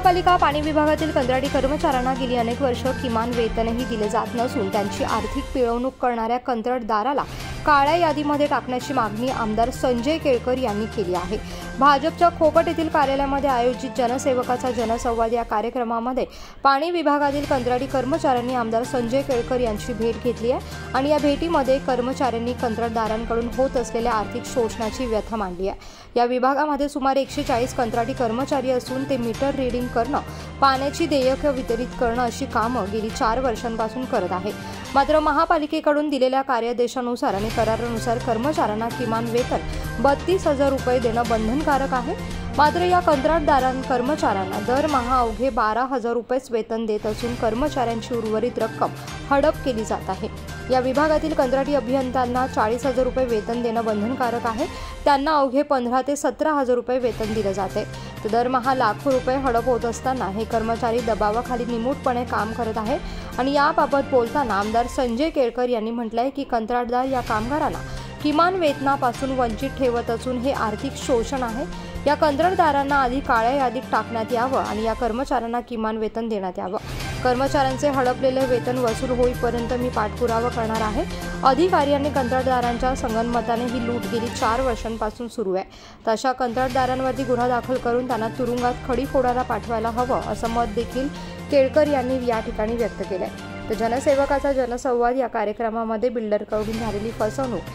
महापालिका पाणी विभागातील कंत्राटी कर्मचाऱ्यांना गेली अनेक वर्ष किमान वेतनही दिले जात नसून त्यांची आर्थिक पिळवणूक करणाऱ्या कंत्राटदाराला काळ्या यादीमध्ये टाकण्याची मागणी आमदार संजय केळकर यांनी केली आहे। भाजपच्या खोपट येथील कार्यालयामध्ये आयोजित जनसेवकाचा जनसंवाद या कार्यक्रमामध्ये पाणी विभागातील कंत्राटी कर्मचाऱ्यांनी आमदार संजय केळकर यांची भेट घेतली आहे आणि या भेटीमध्ये कर्मचाऱ्यांनी कंत्राटदारांकडून होत असलेल्या आर्थिक शोषणाची व्यथा मांडली आहे। या विभागामध्ये सुमारे 140 कंत्राटी कर्मचारी असून ते मीटर रीडिंग करणं, पाण्याची देयके वितरित करणं अशी कामं गेली 4 वर्षांपासून करत आहे। मात्र महापालिकेकडून दिलेल्या कार्यादेशानुसार आणि करारानुसार कर्मचाऱ्यांना किमान वेतन 32,000 रुपये देणं बंधनकारक आहे। मात्र या कर्मचाऱ्यांना दरमहा अवघे 12,000 रुपयेच वेतन देत असून कर्मचाऱ्यांची उर्वरित रक्कम हडप केली जात आहे। या विभागातील कंत्राटी अभियंत्यांना 40,000 रुपये वेतन देणं बंधनकारक आहे, त्यांना अवघे 15,000 ते 17,000 रुपये वेतन दिलं जाते। तर दरमहा लाखो रुपये हडप होत असताना हे कर्मचारी दबावाखाली निमूटपणे काम करत आहे आणि याबाबत बोलताना आमदार संजय केळकर यांनी म्हटलंय की कंत्राटदार या कामगारांना किमान वेतनापासून वंचित ठेवत असून हे आर्थिक शोषण आहे। या कंत्राटदारांना आधी काळ्या यादीत टाकण्यात यावं आणि या कर्मचाऱ्यांना किमान वेतन देण्यात यावं। कर्मचाऱ्यांचे हडपलेले वेतन वसूल होईपर्यंत मी पाठपुरावा करणार आहे। अधिकारी आणि कंत्राटदारांच्या संगनमताने ही लूट गेली 4 वर्षांपासून सुरू आहे। तशा कंत्राटदारांवरती गुन्हा दाखल करून त्यांना तुरुंगात खडी फोडायला पाठवायला हवं असं मत देखील केळकर यांनी या ठिकाणी व्यक्त केलंय। तर जनसेवकाचा जनसंवाद या कार्यक्रमामध्ये बिल्डरकडून झालेली फसवणूक,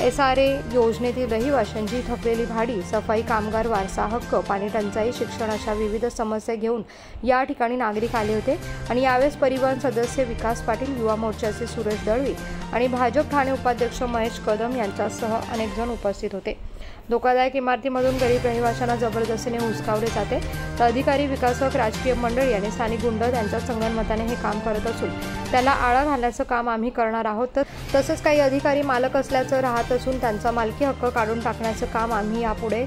SRA योजनेतील रहिवाशांची थकलेली भाडी, सफाई कामगार वारसा हक्क, पाणी टंचाई, शिक्षण अशा विविध समस्या घेऊन या ठिकाणी नागरिक आले होते आणि यावेळेस परिवहन सदस्य विकास पाटील, युवा मोर्चाचे सुरेश दळवी आणि भाजप ठाणे उपाध्यक्ष महेश कदम यांच्यासह अनेक जण उपस्थित होते। धोकादायक इमारतीमधून गरीब रहिवाशांना जबरदस्तीने हुसकावले जाते। तर अधिकारी, विकासक, राजकीय मंडळी आणि स्थानिक गुंड यांच्या संगनमताने हे काम करत असून त्याला आळा घालण्याचं काम आम्ही करणार आहोत। तसंच काही अधिकारी मालक असल्याचं राहत असून त्यांचा मालकी हक्क काढून टाकण्याचं काम आम्ही यापुढे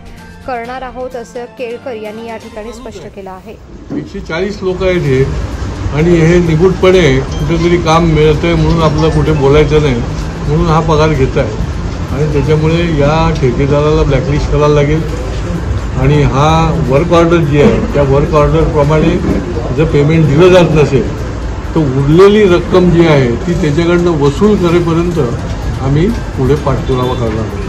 करणार आहोत असं केळकर यांनी या ठिकाणी स्पष्ट केलं आहे। 140 लोक आहेत आणि हे निगूढपणे कुठेतरी काम मिळतंय म्हणून आपलं कुठे बोलायचं नाही म्हणून हा पगार घेत आहे आणि त्याच्यामुळे या ठेकेदाराला ब्लॅकलिस्ट करायला लागेल आणि हा वर्क ऑर्डर जी आहे त्या वर्क ऑर्डरप्रमाणे जर पेमेंट दिलं जात नसेल तर उरलेली रक्कम जी आहे ती त्याच्याकडनं वसूल करेपर्यंत आम्ही पुढे पाठपुरावा करणार आहोत।